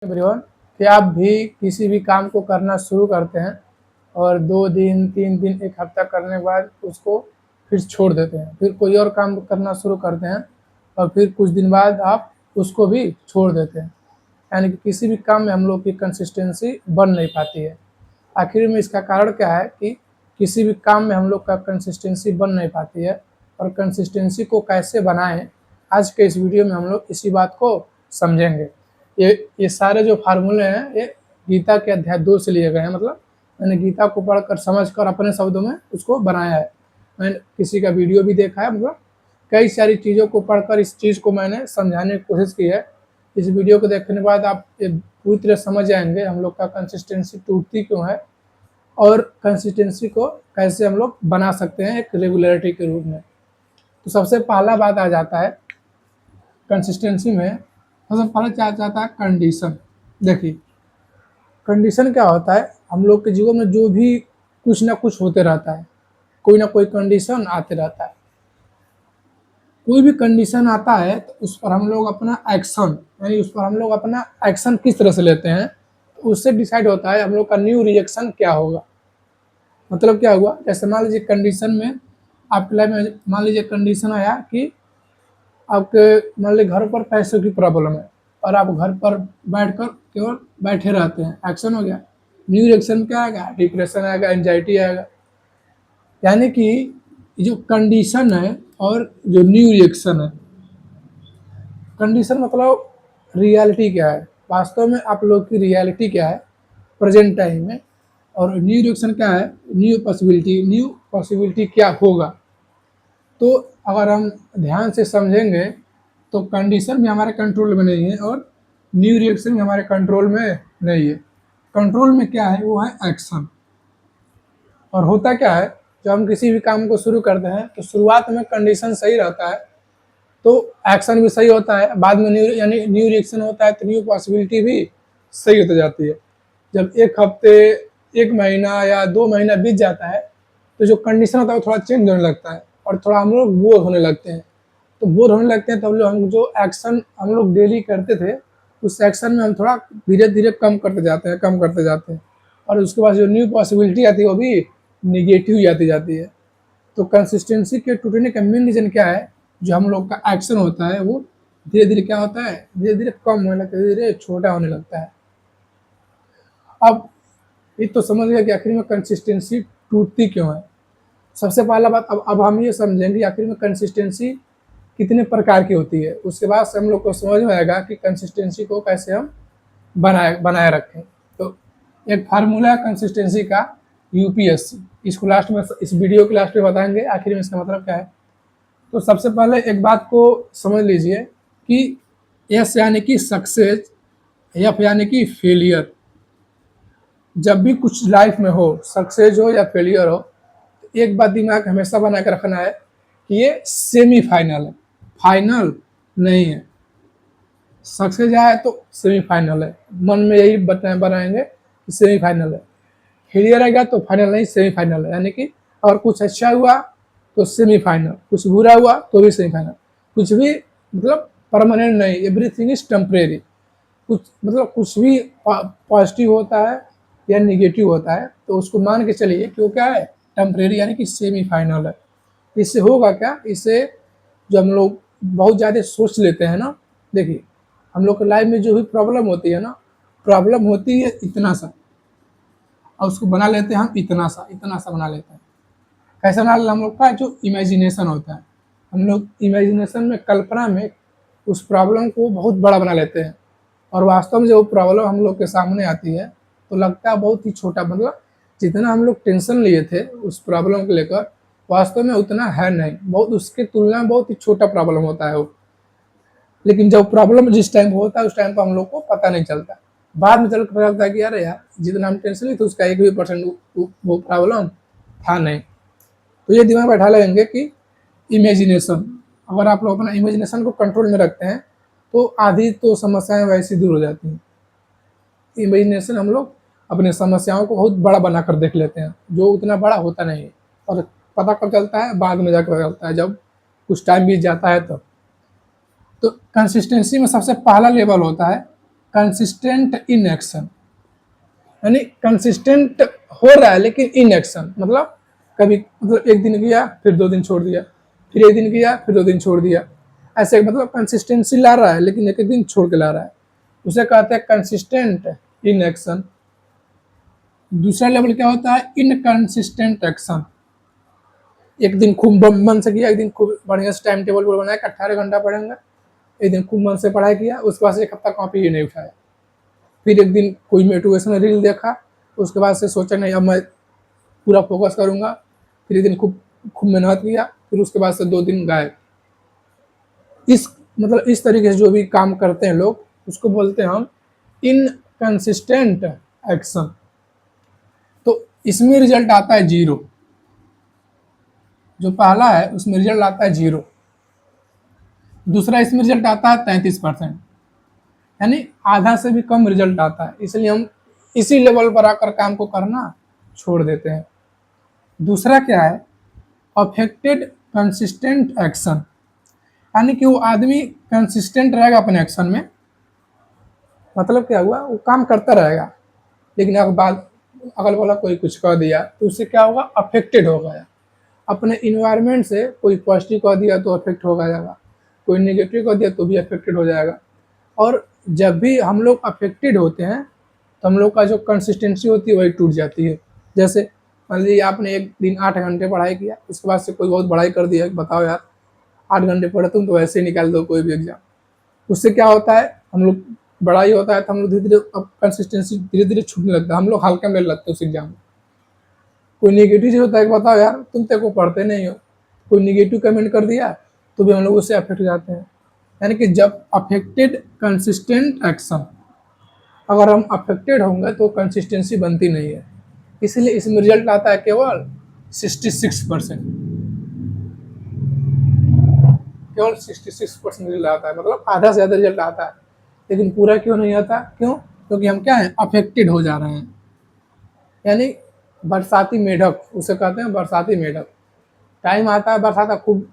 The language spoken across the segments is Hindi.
एवरीवन, क्या आप भी किसी भी काम को करना शुरू करते हैं और 2 दिन, 3 दिन, 1 हफ्ता करने के बाद उसको फिर छोड़ देते हैं। फिर कोई और काम करना शुरू करते हैं और फिर कुछ दिन बाद आप उसको भी छोड़ देते हैं। यानी कि किसी भी काम में हम लोग की कंसिस्टेंसी बन नहीं पाती है। आखिर में इसका कारण क्या है कि किसी भी काम में हम लोग का कंसिस्टेंसी बन नहीं पाती है और कंसिस्टेंसी को कैसे बनाएँ, आज के इस वीडियो में हम लोग इसी बात को समझेंगे। ये सारे जो फार्मूले हैं ये गीता के अध्याय 2 से लिए गए हैं। मतलब मैंने गीता को पढ़कर समझकर अपने शब्दों में उसको बनाया है। मैंने किसी का वीडियो भी देखा है, मतलब कई सारी चीज़ों को पढ़कर इस चीज़ को मैंने समझाने की कोशिश की है। इस वीडियो को देखने के बाद आप ये पूरी तरह समझ जाएंगे हम लोग का कंसिस्टेंसी टूटती क्यों है और कंसिस्टेंसी को कैसे हम लोग बना सकते हैं एक रेगुलरिटी के रूप में। तो सबसे पहला बात आ जाता है कंसिस्टेंसी में, सबसे पहले क्या जाता है कंडीशन। देखिए कंडीशन क्या होता है, हम लोग के जीवन में जो भी कुछ ना कुछ होते रहता है, कोई ना कोई कंडीशन आते रहता है। कोई भी कंडीशन आता है तो उस पर हम लोग अपना एक्शन, यानी उस पर हम लोग अपना एक्शन किस तरह से लेते हैं, तो उससे डिसाइड होता है हम लोग का न्यू रिएक्शन क्या होगा। मतलब क्या हुआ, जैसे मान लीजिए कंडीशन में आपके लाइफ में मान लीजिए कंडीशन आया कि आपके मान लीजिए घर पर पैसों की प्रॉब्लम है और आप घर पर बैठकर केवल बैठे रहते हैं, एक्शन हो गया। न्यू रिएक्शन क्या आएगा, डिप्रेशन आएगा, एंजाइटी आएगा। यानी कि जो कंडीशन है और जो न्यू रिएक्शन है, कंडीशन मतलब रियलिटी क्या है, वास्तव में आप लोग की रियलिटी क्या है प्रेजेंट टाइम में, और न्यू रिएक्शन क्या है, न्यू पॉसिबिलिटी क्या होगा। तो अगर हम ध्यान से समझेंगे तो कंडीशन भी हमारे कंट्रोल में नहीं है और न्यू रिएक्शन भी हमारे कंट्रोल में नहीं है। कंट्रोल में क्या है, वो है एक्शन। और होता क्या है, जब हम किसी भी काम को शुरू करते हैं तो शुरुआत में कंडीशन सही रहता है तो एक्शन भी सही होता है, बाद में न्यू रिएक्शन होता है तो न्यू पॉसिबिलिटी भी सही होती जाती है। जब 1 हफ्ते, 1 महीना या 2 महीना बीत जाता है तो जो कंडीशन होता है वो थोड़ा चेंज होने लगता है और थोड़ा हम लोग बोर होने लगते हैं। तो बोर होने लगते हैं तब लोग हम जो एक्शन हम लोग डेली करते थे उस एक्शन में हम थोड़ा धीरे धीरे कम करते जाते हैं और उसके बाद जो न्यू पॉसिबिलिटी आती है वो भी निगेटिव आती जाती है। तो कंसिस्टेंसी के टूटने का मेन रीज़न क्या है, जो हम लोग का एक्शन होता है वो धीरे धीरे क्या होता है, धीरे धीरे कम होने लगता है, धीरे धीरे छोटा होने लगता है। अब ये तो समझ गया कि आखिर में कंसिस्टेंसी टूटती क्यों है। सबसे पहला बात, अब हम ये समझेंगे आखिर में कंसिस्टेंसी कितने प्रकार की होती है, उसके बाद से हम लोग को समझ में आएगा कि कंसिस्टेंसी को कैसे हम बनाए रखें। तो एक फार्मूला है कंसिस्टेंसी का, यूपीएससी। इसको लास्ट में, इस वीडियो के लास्ट में बताएंगे आखिर में इसका मतलब क्या है। तो सबसे पहले एक बात को समझ लीजिए कि एस यानी कि सक्सेस, एफ यानी कि फेलियर। जब भी कुछ लाइफ में हो, सक्सेस हो या फेलियर हो, तो एक बात दिमाग हमेशा बना कर रखना है कि ये सेमीफाइनल है, फाइनल नहीं है। सक्सेस आए तो सेमीफाइनल है, मन में यही बनाएंगे कि सेमीफाइनल है। फेलियर आएगा तो फाइनल नहीं, सेमीफाइनल है। यानी कि अगर कुछ अच्छा हुआ तो सेमीफाइनल, कुछ बुरा हुआ तो भी सेमीफाइनल। कुछ भी मतलब परमानेंट नहीं, एवरीथिंग इज टेम्परेरी। कुछ मतलब कुछ भी पॉजिटिव होता है या निगेटिव होता है तो उसको मान के चलिए कि वो क्या है, टेम्परेरी, यानी कि सेमीफाइनल है। इससे होगा क्या, इससे जो हम लोग बहुत ज़्यादा सोच लेते हैं ना, देखिए हम लोग के लाइफ में जो भी प्रॉब्लम होती है ना, प्रॉब्लम होती है इतना सा और उसको बना लेते हैं हम इतना सा बना लेते हैं। कैसे बना लेते हम लोग का जो इमेजिनेशन होता है, हम लोग इमेजिनेशन में, कल्पना में उस प्रॉब्लम को बहुत बड़ा बना लेते हैं और वास्तव में जब वो प्रॉब्लम हम लोग के सामने आती है तो लगता है बहुत ही छोटा। मतलब जितना हम लोग टेंशन लिए थे उस प्रॉब्लम को लेकर, वास्तव में उतना है नहीं, बहुत उसके तुलना में बहुत ही छोटा प्रॉब्लम होता है वो। लेकिन जब प्रॉब्लम जिस टाइम होता है उस टाइम पर हम लोग को पता नहीं चलता, बाद में चल पता चलता है कि यार जितना हम टेंशन लिए थे उसका 1% भी वो प्रॉब्लम था नहीं। तो ये दिमाग बैठा लेंगे कि इमेजिनेशन, अगर आप लोग अपना इमेजिनेशन को कंट्रोल में रखते हैं तो आधी तो समस्याएं वैसे दूर हो जाती हैं। इमेजिनेशन हम लोग अपने समस्याओं को बहुत बड़ा बनाकर देख लेते हैं जो उतना बड़ा होता नहीं है, और पता कब चलता है, बाद में जाकर पता चलता है जब कुछ टाइम बीत जाता है तब। तो कंसिस्टेंसी में सबसे पहला लेवल होता है कंसिस्टेंट इन एक्शन, यानी कंसिस्टेंट हो रहा है लेकिन इन एक्शन, मतलब कभी मतलब एक दिन किया फिर 2 दिन छोड़ दिया, फिर एक दिन किया फिर 2 दिन छोड़ दिया, ऐसे मतलब कंसिस्टेंसी ला रहा है लेकिन एक एक दिन छोड़ के ला रहा है, उसे कहते हैं कंसिस्टेंट इन एक्शन। दूसरा लेवल क्या होता है, इनकंसिस्टेंट एक्शन। एक दिन खूब मन से किया, एक दिन खूब बढ़िया से टाइम टेबल बनाया कि 18 घंटा पढ़ेंगे, एक दिन खूब मन से पढ़ाई किया, उसके बाद से एक हफ्ता कॉपी ही नहीं उठाया, फिर एक दिन कोई मोटिवेशनल रील देखा, उसके बाद से सोचा नहीं अब मैं पूरा फोकस करूंगा, फिर एक दिन खूब खूब मेहनत किया, फिर उसके बाद से 2 दिन गायब। इस मतलब इस तरीके से जो भी काम करते हैं लोग, उसको बोलते हैं हम इनकंसिस्टेंट एक्शन। तो इसमें रिजल्ट आता है 0, जो पहला है उसमें रिजल्ट आता है 0, दूसरा इसमें रिजल्ट आता है 33%, यानी आधा से भी कम रिजल्ट आता है, इसलिए हम इसी लेवल पर आकर काम को करना छोड़ देते हैं। दूसरा क्या है, अफेक्टेड कंसिस्टेंट एक्शन, यानी कि वो आदमी कंसिस्टेंट रहेगा अपने एक्शन में, मतलब क्या हुआ, वो काम करता रहेगा लेकिन अगल बगल कोई कुछ कह दिया तो उससे क्या होगा, अफेक्टेड हो गया। अपने इन्वायरमेंट से कोई पॉजिटिव कह दिया तो अफेक्ट हो जाएगा, कोई नेगेटिव कह दिया तो भी अफेक्टेड हो जाएगा। और जब भी हम लोग अफेक्टेड होते हैं तो हम लोग का जो कंसिस्टेंसी होती है वही टूट जाती है। जैसे मान लीजिए आपने एक दिन 8 घंटे पढ़ाई किया, उसके बाद से कोई बहुत बड़ाई कर दिया, बताओ यार 8 घंटे पढ़े तुम तो वैसे ही निकाल दो कोई भी एग्जाम, उससे क्या होता है, हम लोग बड़ाई होता है तो हम लोग धीरे धीरे अब कंसिस्टेंसी धीरे धीरे छूटने लगता है, हम लोग हल्के में लगते हैं उस एग्जाम में। कोई नेगेटिव चीज होता है कि बताओ यार तुम तक को पढ़ते नहीं हो, कोई नेगेटिव कमेंट कर दिया तो भी हम लोग उससे अफेक्ट हो जाते हैं। यानी कि जब अफेक्टेड कंसिस्टेंट एक्शन, अगर हम अफेक्टेड होंगे तो कंसिस्टेंसी बनती नहीं है, इसलिए इसमें रिजल्ट आता है केवल 66%, केवल 66% रिजल्ट आता है, मतलब आधा से ज़्यादा रिजल्ट आता है, लेकिन पूरा क्यों नहीं आता, क्यों, क्योंकि हम क्या है, अफेक्टेड हो जा रहे हैं। यानी बरसाती मेढक, उसे कहते हैं बरसाती मेढक, टाइम आता है बरसात का, खूब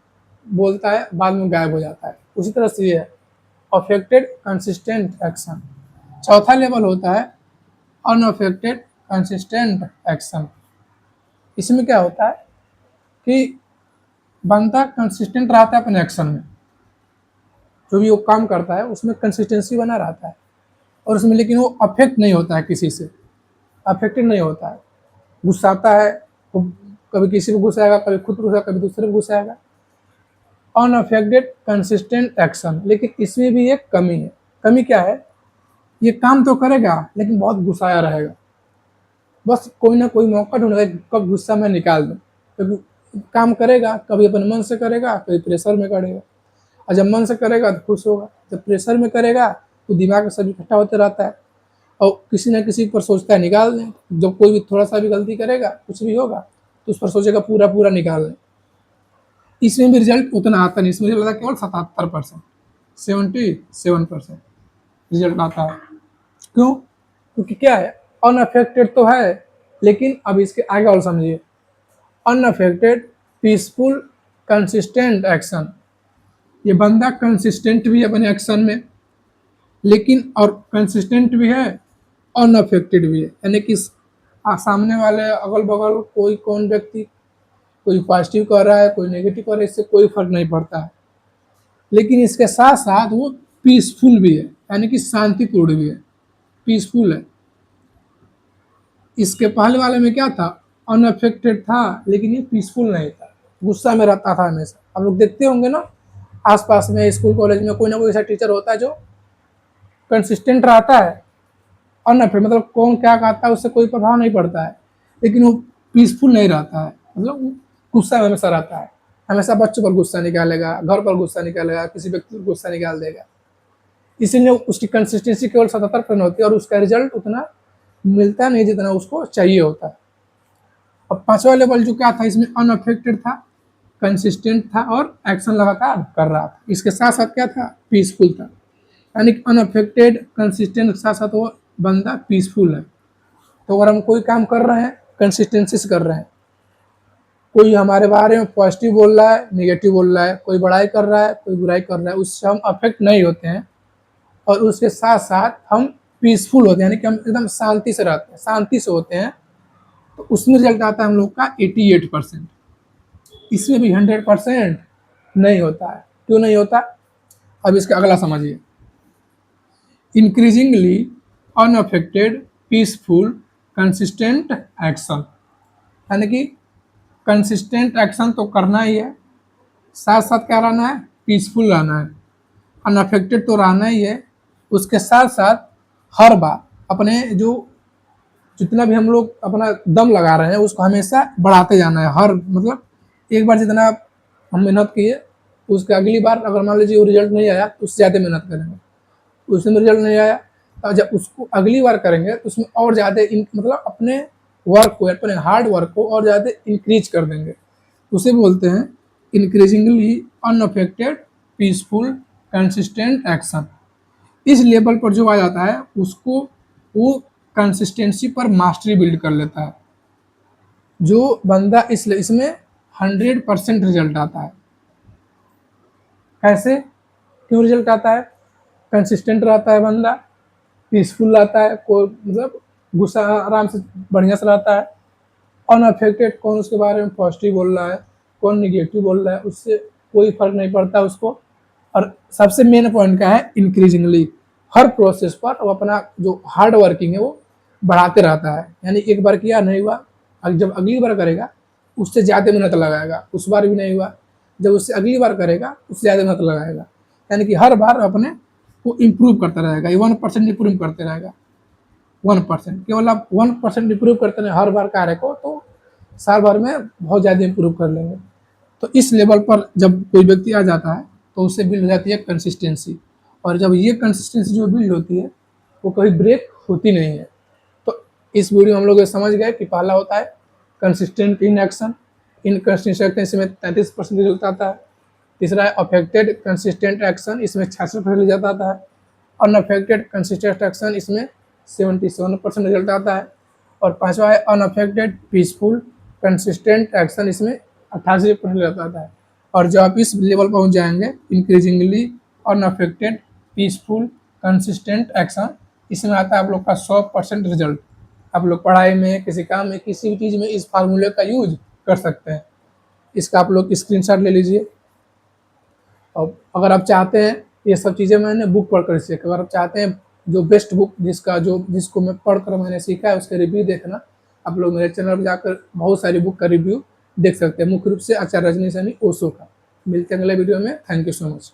बोलता है, बाद में गायब हो जाता है, उसी तरह से ये है अफेक्टेड कंसिस्टेंट एक्शन। चौथा लेवल होता है अनअफेक्टेड कंसिस्टेंट एक्शन। इसमें क्या होता है कि बंदा कंसिस्टेंट रहता है अपने एक्शन में, जो भी वो काम करता है उसमें कंसिस्टेंसी बना रहता है, और उसमें लेकिन वो अफेक्ट नहीं होता है, किसी से अफेक्टेड नहीं होता है, गुस्साता है, कभी किसी को गुस्साएगा, कभी खुद गुस्सा, कभी दूसरे को गुस्साएगा, अनअफेक्टेड कंसिस्टेंट एक्शन। लेकिन इसमें भी एक कमी है, कमी क्या है, ये काम तो करेगा लेकिन बहुत गुस्साया रहेगा, बस कोई ना कोई मौका ढूंढेगा कब गुस्सा में निकाल दूं, क्योंकि काम करेगा कभी अपने मन से करेगा, कभी प्रेशर में करेगा, और जब मन से करेगा तो खुश होगा, जब प्रेशर में करेगा तो दिमाग में सब इकट्ठा होते रहता है, और किसी न किसी पर सोचता है निकाल दें, जब कोई भी थोड़ा सा भी गलती करेगा, कुछ भी होगा तो उस पर सोचेगा पूरा पूरा निकाल दें। इसमें भी रिजल्ट उतना आता नहीं, इसमें रिजल्ट केवल 77%, 77% रिजल्ट आता है। क्यों, क्योंकि क्या है, अनअफेक्टेड तो है, लेकिन अब इसके आगे और समझिए, अनअफेक्टेड पीसफुल कंसिस्टेंट एक्शन। ये बंदा कंसिस्टेंट भी है अपने एक्शन में, लेकिन और कंसिस्टेंट भी है, अनअफेक्टेड भी है, यानी कि सामने वाले अगल बगल कोई कौन व्यक्ति कोई पॉजिटिव कर रहा है, कोई नेगेटिव कर रहा है, इससे कोई फर्क नहीं पड़ता है, लेकिन इसके साथ साथ वो पीसफुल भी है, यानी कि शांतिपूर्ण भी है, पीसफुल है। इसके पहले वाले में क्या था, अनअफेक्टेड था लेकिन ये पीसफुल नहीं था, गुस्सा में रहता था हमेशा। हम लोग देखते होंगे ना, आसपास में स्कूल कॉलेज में कोई ना कोई ऐसा टीचर होता है जो कंसिस्टेंट रहता है, अनअफेक्टेड मतलब कौन क्या कहता है उससे कोई प्रभाव नहीं पड़ता है, लेकिन वो पीसफुल नहीं रहता है, मतलब गुस्सा में हमेशा रहता है, हमेशा बच्चों पर गुस्सा निकालेगा, घर पर गुस्सा निकालेगा, किसी व्यक्ति पर गुस्सा निकाल देगा, इसीलिए उसकी कंसिस्टेंसी केवल 77% होती है और उसका रिजल्ट उतना मिलता नहीं जितना उसको चाहिए होता है। अब पांचवा लेवल जो क्या था, इसमें अनअफेक्टेड था, कंसिस्टेंट था और एक्शन लगातार कर रहा था, इसके साथ साथ क्या था, पीसफुल था, यानी अनअफेक्टेड कंसिस्टेंट के साथ साथ वो बंदा पीसफुल है। तो अगर हम कोई काम कर रहे हैं कंसिस्टेंसी से कर रहे हैं, कोई हमारे बारे में पॉजिटिव बोल रहा है, नेगेटिव बोल रहा है, कोई बड़ाई कर रहा है, कोई बुराई कर रहा है, उससे हम अफेक्ट नहीं होते हैं, और उसके साथ साथ हम पीसफुल होते हैं, यानी कि हम एकदम शांति से रहते हैं, शांति से होते हैं, तो उसमें रिजल्ट आता है हम लोग का 88%। इसमें भी 100% नहीं होता है। क्यों नहीं होता? अब इसका अगला समझिए। Increasingly unaffected peaceful consistent action, यानी कि कंसिस्टेंट एक्शन तो करना ही है, साथ साथ क्या रहना है? पीसफुल रहना है। अनअफेक्टेड तो रहना ही है, उसके साथ साथ हर बार अपने जो जितना भी हम लोग अपना दम लगा रहे हैं उसको हमेशा बढ़ाते जाना है। हर मतलब एक बार जितना हम मेहनत किए, उसके अगली बार अगर मान लीजिए वो रिजल्ट नहीं आया तो उससे ज़्यादा मेहनत करेंगे। उसमें रिजल्ट नहीं आया और जब उसको अगली बार करेंगे तो उसमें और ज़्यादा मतलब अपने वर्क को, अपने हार्ड वर्क को और ज़्यादा इंक्रीज कर देंगे। उसे बोलते हैं increasingly unaffected peaceful consistent action. इस लेवल पर जो आ जाता है उसको वो कंसिस्टेंसी पर मास्टरी बिल्ड कर लेता है। जो बंदा इसमें 100% रिजल्ट आता है। कैसे? क्यों रिजल्ट आता है? कंसिस्टेंट रहता है बंदा, पीसफुल रहता है, कोई मतलब गुस्सा आराम से बढ़िया से रहता है, अनअफेक्टेड, कौन उसके बारे में पॉजिटिव बोल रहा है, कौन निगेटिव बोल रहा है, उससे कोई फर्क नहीं पड़ता उसको। और सबसे मेन पॉइंट क्या है? इंक्रीजिंगली, हर प्रोसेस पर वो अपना जो हार्ड वर्किंग है वो बढ़ाते रहता है। यानी एक बार किया नहीं हुआ, जब अगली बार करेगा उससे ज़्यादा मेहनत लगाएगा, उस बार भी नहीं हुआ, जब उससे अगली बार करेगा उससे ज़्यादा मेहनत लगाएगा। यानी कि हर बार अपने को इम्प्रूव करता रहेगा, 1% इम्प्रूव करते रहेगा। 1%, केवल आप 1% इम्प्रूव करते हैं हर बार कार्य को, तो साल भर में बहुत ज़्यादा इम्प्रूव कर लेंगे। तो इस लेवल पर जब कोई व्यक्ति आ जाता है तो उससे बिल्ड हो जाती है कंसिस्टेंसी, और जब ये कंसिस्टेंसी जो बिल्ड होती है वो कभी ब्रेक होती नहीं है। तो इस वीडियो में हम लोग ये समझ गए कि पहला होता है consistent in action, in consistent इसमें 33% रिजल्ट आता है। तीसरा है अफेक्टेड कंसिस्टेंट एक्शन, इसमें 66% रिजल्ट आता है। अनअफेक्टेड कंसिस्टेंट एक्शन, इसमें 77% रिजल्ट आता है। और पांचवा है अनअफेक्टेड पीसफुल कंसिस्टेंट एक्शन, इसमें 88% रिजल्ट आता है। और जब आप इस लेवल पहुंच जाएंगे increasingly unaffected peaceful consistent action, इसमें आता है आप लोग का 100% रिजल्ट। आप लोग पढ़ाई में, किसी काम में, किसी भी चीज़ में इस फार्मूले का यूज कर सकते हैं। इसका आप लोग स्क्रीनशॉट ले लीजिए। और अगर आप चाहते हैं, ये सब चीज़ें मैंने बुक पढ़ कर सीखा, अगर आप चाहते हैं जो बेस्ट बुक जिसको मैं पढ़ कर मैंने सीखा है उसके रिव्यू देखना, आप लोग मेरे चैनल पर जाकर बहुत सारी बुक का रिव्यू देख सकते हैं, मुख्य रूप से आचार्य रजनीश यानी ओशो का। मिलते हैं अगले वीडियो में। Thank you so much.